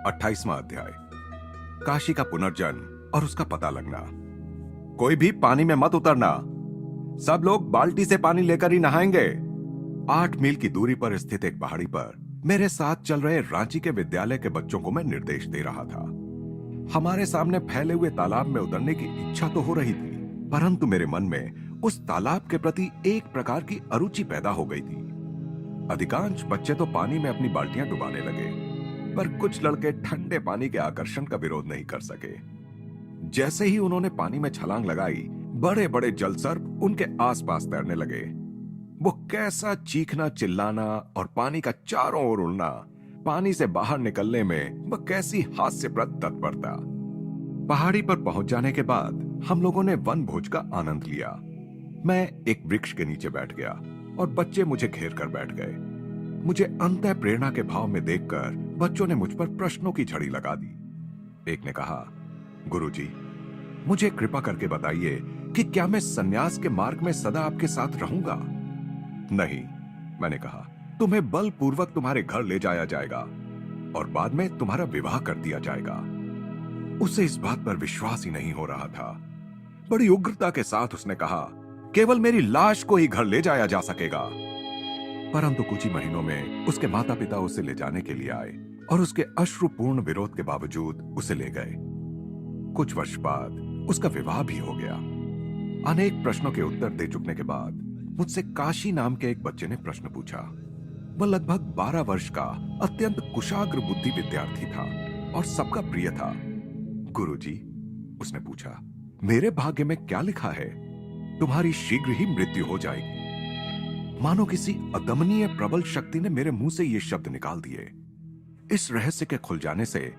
28वां अध्याय। काशी का पुनर्जन्म और उसका पता लगना। कोई भी पानी में मत उतरना, सब लोग बाल्टी से पानी लेकर ही नहाएंगे। 8 मील की दूरी पर स्थित एक पहाड़ी पर मेरे साथ चल रहे रांची के विद्यालय के बच्चों को मैं निर्देश दे रहा था। हमारे सामने फैले हुए तालाब में उतरने की इच्छा तो हो रही थी, परंतु मेरे मन में उस तालाब के प्रति एक प्रकार की अरुचि पैदा हो गई थी। अधिकांश बच्चे तो पानी में अपनी बाल्टियां डुबाने लगे, पर कुछ लड़के ठंडे पानी के आकर्षण का विरोध नहीं कर सके। जैसे ही उन्होंने पानी में छलांग लगाई, बड़े बड़े जलसर्प उनके आसपास तैरने लगे। वो कैसा चीखना चिल्लाना और पानी का चारों ओर उड़ना, पानी से बाहर निकलने में वह कैसी हास्यप्रद तत्परता। पहाड़ी पर पहुंच जाने के बाद हम लोगों ने वन भोज का आनंद लिया। मैं एक वृक्ष के नीचे बैठ गया और बच्चे मुझे घेर कर बैठ गए। मुझे अंतः प्रेरणा के भाव में देखकर बच्चों ने मुझ पर प्रश्नों की झड़ी लगा दी। एक ने कहा, गुरुजी, मुझे कृपा करके बताइए कि क्या मैं सन्यास के मार्ग में सदा आपके साथ रहूंगा? नहीं, मैंने कहा, तुम्हें बलपूर्वक तुम्हारे घर ले जाया जाएगा और बाद में तुम्हारा विवाह कर दिया जाएगा। उसे इस बात पर विश्वास ही नहीं हो रहा था। बड़ी उग्रता के साथ उसने कहा, केवल मेरी लाश को ही घर ले जाया जा सकेगा। परंतु कुछ ही महीनों में उसके माता पिता उसे ले जाने के लिए आए और उसके अश्रुपूर्ण विरोध के बावजूद उसे ले गए। कुछ वर्ष बाद उसका विवाह भी हो गया। अनेक प्रश्नों के उत्तर दे चुकने के बाद मुझसे काशी नाम के एक बच्चे ने प्रश्न पूछा। वह लगभग 12 वर्ष का अत्यंत कुशाग्र बुद्धि विद्यार्थी था और सबका प्रिय था। गुरुजी, उसने पूछा, मेरे भाग्य में क्या लिखा है? तुम्हारी शीघ्र ही मृत्यु हो जाएगी। मानो किसी अदमनीय प्रबल शक्ति ने मेरे मुंह से ये शब्द निकाल दिए। इस रहस्य के खुल जाने से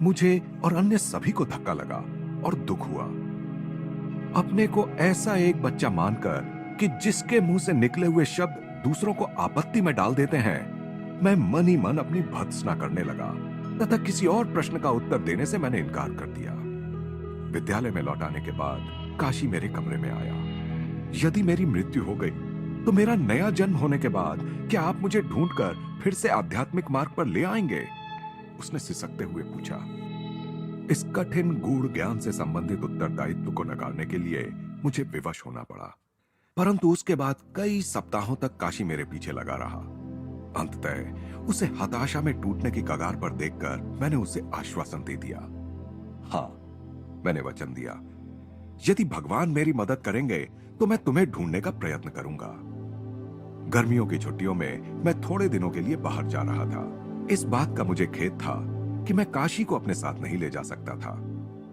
मुझे और अन्य सभी को धक्का लगा और दुख हुआ। अपने को ऐसा एक बच्चा मानकर कि जिसके मुंह से निकले हुए शब्द दूसरों को आपत्ति में डाल देते हैं, मैं मन ही मन अपनी भर्त्सना करने लगा तथा किसी और प्रश्न का उत्तर देने से मैंने इनकार कर दिया। विद्यालय में लौटाने के बाद काशी मेरे कमरे में आया। यदि मेरी मृत्यु हो गई तो मेरा नया जन्म होने के बाद क्या आप मुझे ढूंढकर फिर से आध्यात्मिक मार्ग पर ले आएंगे? उसने सिसकते हुए पूछा। इस कठिन गूढ़ ज्ञान से संबंधित उत्तरदायित्व को नकारने के लिए मुझे विवश होना पड़ा, परंतु उसके बाद कई सप्ताहों तक काशी मेरे पीछे लगा रहा। अंततः उसे हताशा में टूटने की कगार पर देखकर मैंने उसे आश्वासन दे दिया। हाँ, मैंने वचन दिया, यदि भगवान मेरी मदद करेंगे तो मैं तुम्हें ढूंढने का प्रयत्न करूंगा। गर्मियों की छुट्टियों में मैं थोड़े दिनों के लिए बाहर जा रहा था। इस बात का मुझे खेद था कि मैं काशी को अपने साथ नहीं ले जा सकता था।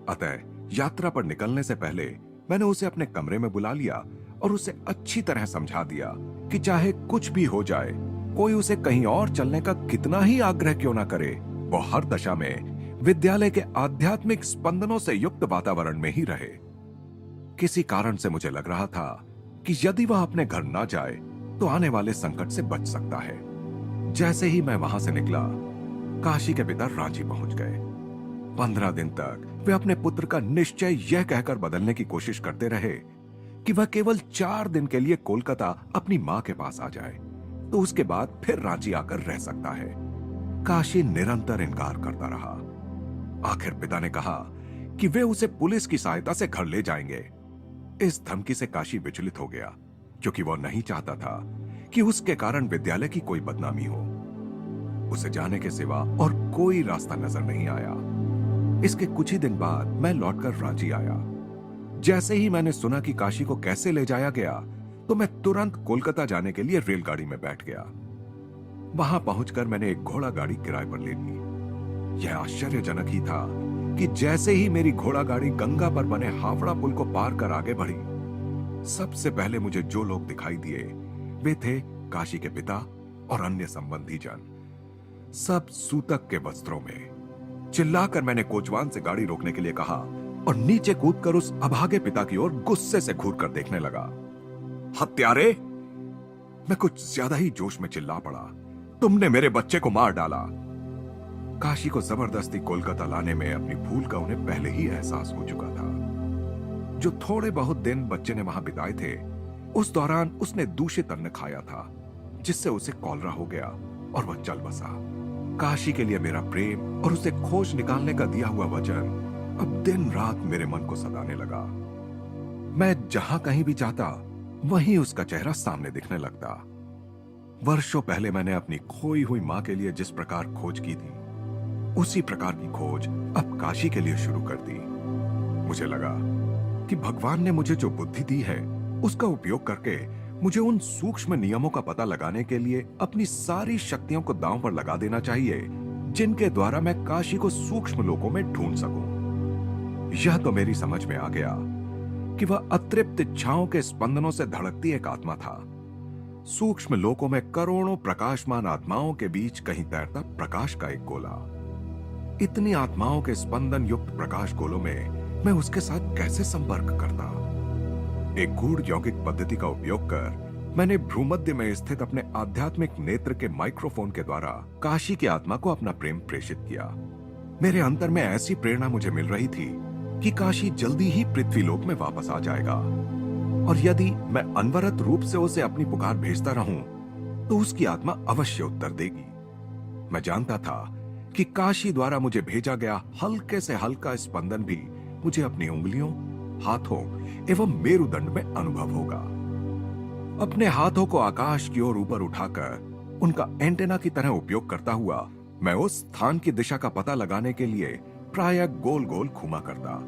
अतः यात्रा पर निकलने से पहले मैंने उसे अपने कमरे में बुला लिया और उसे अच्छी तरह समझा दिया कि चाहे कुछ भी हो जाए, कोई उसे कहीं और चलने का कितना ही आग्रह क्यों ना करे, वो हर दशा में विद्यालय के आध्यात्मिक स्पंदनों से युक्त वातावरण में ही रहे। किसी कारण से मुझे लग रहा था कि यदि वह अपने घर ना जाए तो आने वाले संकट से बच सकता है। जैसे ही मैं वहां से निकला, काशी के पिता रांची पहुंच गए। 15 दिन तक वे अपने पुत्र का निश्चय यह कहकर बदलने की कोशिश करते रहे कि वह केवल 4 दिन के लिए कोलकाता अपनी मां के पास आ जाए, तो उसके बाद फिर रांची आकर रह सकता है। काशी निरंतर इनकार करता रहा। आखिर पिता ने कहा कि वे उसे पुलिस की सहायता से घर ले जाएंगे। इस धमकी से काशी विचलित हो गया, क्योंकि वह नहीं चाहता था कि उसके कारण विद्यालय की कोई बदनामी हो। उसे जाने के सिवा और कोई रास्ता नजर नहीं आया। इसके कुछ ही दिन बाद मैं लौटकर रांची आया। जैसे ही मैंने सुना कि काशी को कैसे ले जाया गया, तो मैं तुरंत कोलकाता जाने के लिए रेलगाड़ी में बैठ गया। वहां पहुंचकर मैंने एक घोड़ा गाड़ी किराए पर ले ली। यह आश्चर्यजनक ही था कि जैसे ही मेरी घोड़ा गाड़ी गंगा पर बने हावड़ा पुल को पार कर आगे बढ़ी, सबसे पहले मुझे जो लोग दिखाई दिए वे थे काशी के पिता और अन्य संबंधी जन, सब सूतक के वस्त्रों में। चिल्लाकर मैंने कोचवान से गाड़ी रोकने के लिए कहा और नीचे कूदकर उस अभागे पिता की ओर गुस्से से घूर कर देखने लगा। हत्यारे! मैं कुछ ज्यादा ही जोश में चिल्ला पड़ा, तुमने मेरे बच्चे को मार डाला। काशी को जबरदस्ती कोलकाता लाने में अपनी भूल का उन्हें पहले ही एहसास हो चुका था। जो थोड़े बहुत दिन बच्चे ने वहां बिताए थे, उस दौरान उसने दूषित अन्न खाया था, जिससे उसे कॉलरा हो गया और वह चल बसा। काशी के लिए मेरा प्रेम और उसे खोज निकालने का दिया हुआ वचन अब दिन रात मेरे मन को सताने लगा। मैं जहां कहीं भी जाता वहीं उसका चेहरा सामने दिखने लगता। वर्षों पहले मैंने अपनी खोई हुई मां के लिए जिस प्रकार खोज की थी, उसी प्रकार की खोज अब काशी के लिए शुरू कर दी। मुझे लगा कि भगवान ने मुझे जो बुद्धि दी है उसका उपयोग करके मुझे उन सूक्ष्म नियमों का पता लगाने के लिए अपनी सारी शक्तियों को दांव पर लगा देना चाहिए, जिनके द्वारा मैं काशी को सूक्ष्म लोकों में ढूंढ सकूं। यह तो मेरी समझ में आ गया कि वह अतृप्त इच्छाओं के स्पंदनों से धड़कती एक आत्मा था। सूक्ष्म लोकों में करोड़ों प्रकाशमान आत्माओं के बीच कहीं तैरता प्रकाश का एक गोला। इतनी आत्माओं के स्पंदन युक्त प्रकाश गोलों में मैं उसके साथ कैसे संपर्क करता? एक गूढ़ यौगिक पद्धति का उपयोग कर मैंने भ्रूमध्य में स्थित अपने आध्यात्मिक नेत्र के माइक्रोफोन के द्वारा काशी की आत्मा को अपना प्रेम प्रेषित किया। मेरे अंतर में ऐसी प्रेरणा मुझे मिल रही थी कि काशी जल्दी ही पृथ्वीलोक में वापस आ जाएगा, और यदि मैं अनवरत रूप से उसे अपनी पुकार भेजता रहूं तो उसकी आत्मा अवश्य उत्तर देगी। मैं जानता था कि काशी द्वारा मुझे भेजा गया हल्के से हल्का स्पंदन भी मुझे अपनी उंगलियों, हाथों एवं मेरुदंड में अनुभव होगा। अपने हाथों को आकाश की ओर ऊपर उठाकर उनका एंटेना की तरह उपयोग करता हुआ मैं उस स्थान की दिशा का पता लगाने के लिए प्रायः गोल गोल घूमा करता,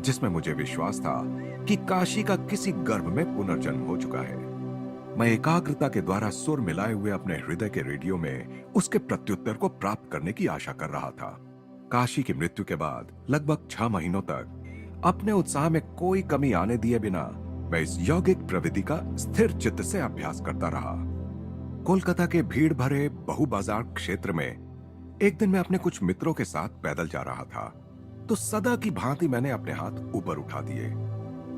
जिसमें मुझे विश्वास था कि काशी का किसी गर्भ में पुनर्जन्म हो चुका है। मैं एकाग्रता के द्वारा सुर मिलाए हुए अपने हृदय के रेडियो में उसके प्रत्युत्तर को प्राप्त करने की आशा कर रहा था। काशी की मृत्यु के बाद लगभग 6 महीनों तक अपने उत्साह में कोई कमी आने दिए बिना मैं इस यौगिक प्रविधि का स्थिर चित्त से अभ्यास करता रहा। कोलकाता के भीड़ भरे बहु बाजार क्षेत्र में एक दिन मैं अपने कुछ मित्रों के साथ पैदल जा रहा था, तो सदा की भांति मैंने अपने हाथ ऊपर उठा दिए।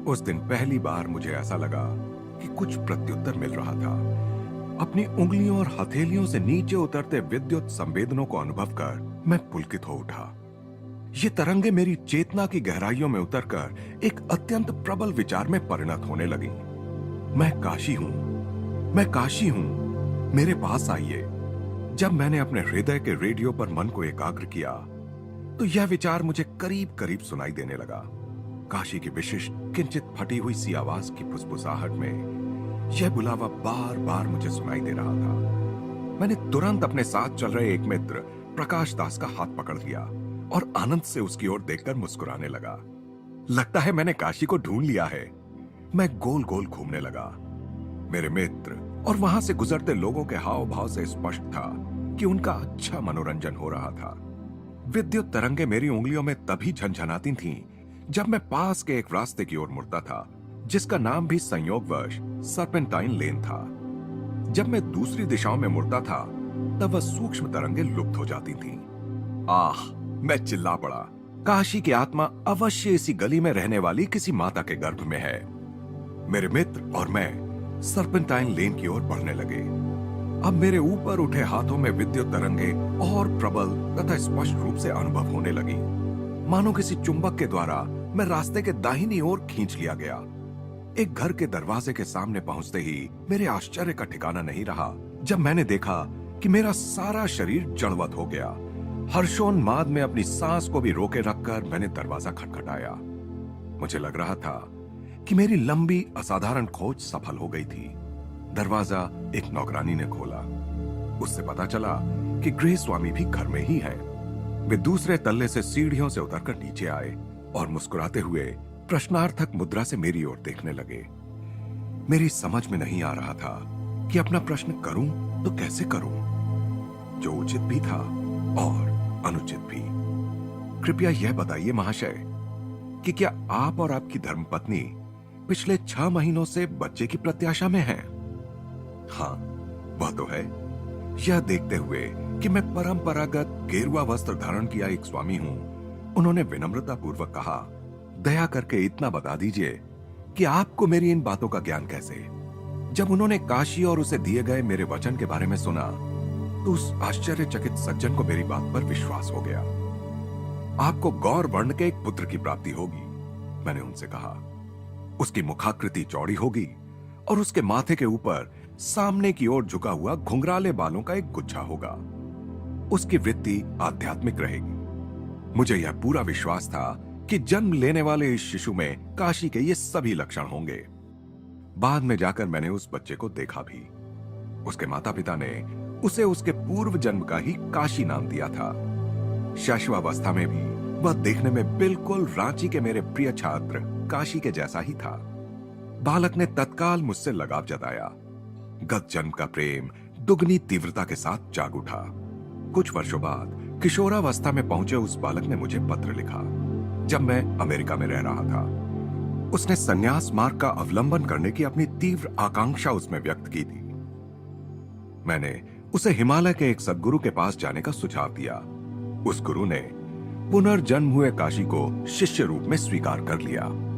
उस दिन पहली बार मुझे ऐसा लगा कि कुछ प्रत्युत्तर मिल रहा था। अपनी उंगलियों और हथेलियों से नीचे उतरते विद्युत संवेदनों को अनुभव कर मैं पुलकित हो उठा। ये तरंगे मेरी चेतना की गहराइयों में उतरकर एक अत्यंत प्रबल विचार में परिणत होने लगी। मैं काशी हूं, मैं काशी हूं, मेरे पास आइए। जब मैंने अपने हृदय के रेडियो पर मन को एकाग्र किया तो यह विचार मुझे करीब करीब सुनाई देने लगा। काशी की विशिष्ट किंचित फटी हुई सी आवाज की फुसफुसाहट में यह बुलावा बार बार मुझे सुनाई दे रहा था। मैंने तुरंत अपने साथ चल रहे एक मित्र प्रकाश दास का हाथ पकड़ लिया और आनंद से उसकी ओर देखकर मुस्कुराने लगा। लगता है मैंने काशी को ढूंढ लिया है। मैं गोल गोल घूमने लगा। मेरे मित्र और वहां से गुजरते लोगों के हाव भाव से स्पष्ट था कि उनका अच्छा मनोरंजन हो रहा था। विद्युत तरंगे मेरी उंगलियों में तभी झनझनाती थीं जब मैं पास के एक रास्ते की ओर मुड़ता था, जिसका नाम भी संयोगवश सर्पेंटाइन लेन था। जब मैं दूसरी दिशाओं में मुड़ता था तब वह सूक्ष्म तरंगे लुप्त हो जाती थीं। आह, मैं चिल्ला पड़ा, काशी की आत्मा अवश्य इसी गली में रहने वाली किसी माता के गर्भ में है। मेरे मित्र और मैं सर्पेंटाइन लेन की ओर बढ़ने लगे। अब मेरे ऊपर उठे हाथों में विद्युत तरंगे और प्रबल तथा स्पष्ट रूप से अनुभव होने लगी, मानो किसी चुंबक के द्वारा मैं रास्ते के दाहिनी ओर खींच लिया गया। एक घर के दरवाजे के सामने पहुंचते ही मेरे आश्चर्य का ठिकाना नहीं रहा जब मैंने देखा कि मेरा सारा शरीर जड़वत हो गया। हर्षोन्माद में अपनी सांस को भी रोके रखकर मैंने दरवाजा खटखटाया। मुझे लग रहा था कि मेरी लंबी असाधारण खोज सफल हो गई थी। दरवाजा एक नौकरानी ने खोला। उससे पता चला कि गृह स्वामी भी घर में ही है। वे दूसरे तल्ले से सीढ़ियों से उतरकर नीचे आए और मुस्कुराते हुए प्रश्नार्थक मुद्रा से मेरी ओर देखने लगे। मेरी समझ में नहीं आ रहा था कि अपना प्रश्न करूं तो कैसे करूं, जो उचित भी था और अनुचित भी। कृपया यह बताइए महाशय कि क्या आप और आपकी धर्मपत्नी पिछले 6 महीनों से बच्चे की प्रत्याशा में हैं? हाँ, वह तो है। यह देखते हुए कि मैं परंपरागत गेरुआ वस्त्र धारण किया एक स्वामी हूं, उन्होंने विनम्रता पूर्वक कहा, दया करके इतना बता दीजिए कि आपको मेरी इन बातों का ज्ञान कैसे? जब उन्होंने काशी और उसे दिए गए मेरे वचन के बारे में सुना तो उस आश्चर्यचकित सज्जन को मेरी बात पर विश्वास हो गया। आपको गौर वर्ण के एक पुत्र की प्राप्ति होगी, मैंने उनसे कहा। उसकी मुखाकृति चौड़ी होगी और उसके माथे के ऊपर सामने की ओर झुका हुआ घुंघराले बालों का एक गुच्छा होगा। उसकी वृत्ति आध्यात्मिक रहेगी। मुझे यह पूरा विश्वास था कि जन्म लेने वाले इस शिशु में काशी के ये सभी लक्षण होंगे। बाद में जाकर मैंने उस बच्चे को देखा भी। उसके माता पिता ने उसे उसके पूर्व जन्म का ही काशी नाम दिया था। शैशवावस्था में भी वह देखने में बिल्कुल रांची के मेरे प्रिय छात्र काशी के जैसा ही था। बालक ने तत्काल मुझसे लगाव जताया। गत जन्म का प्रेम दुगनी तीव्रता के साथ जाग उठा। कुछ वर्षों बाद किशोरावस्था में पहुंचे उस बालक ने मुझे पत्र लिखा जब मैं अमेरिका में रह रहा था। उसने संन्यास मार्ग का अवलंबन करने की अपनी तीव्र आकांक्षा उसमें व्यक्त की थी। मैंने उसे हिमालय के एक सद्गुरु के पास जाने का सुझाव दिया। उस गुरु ने पुनर्जन्म हुए काशी को शिष्य रूप में स्वीकार कर लिया।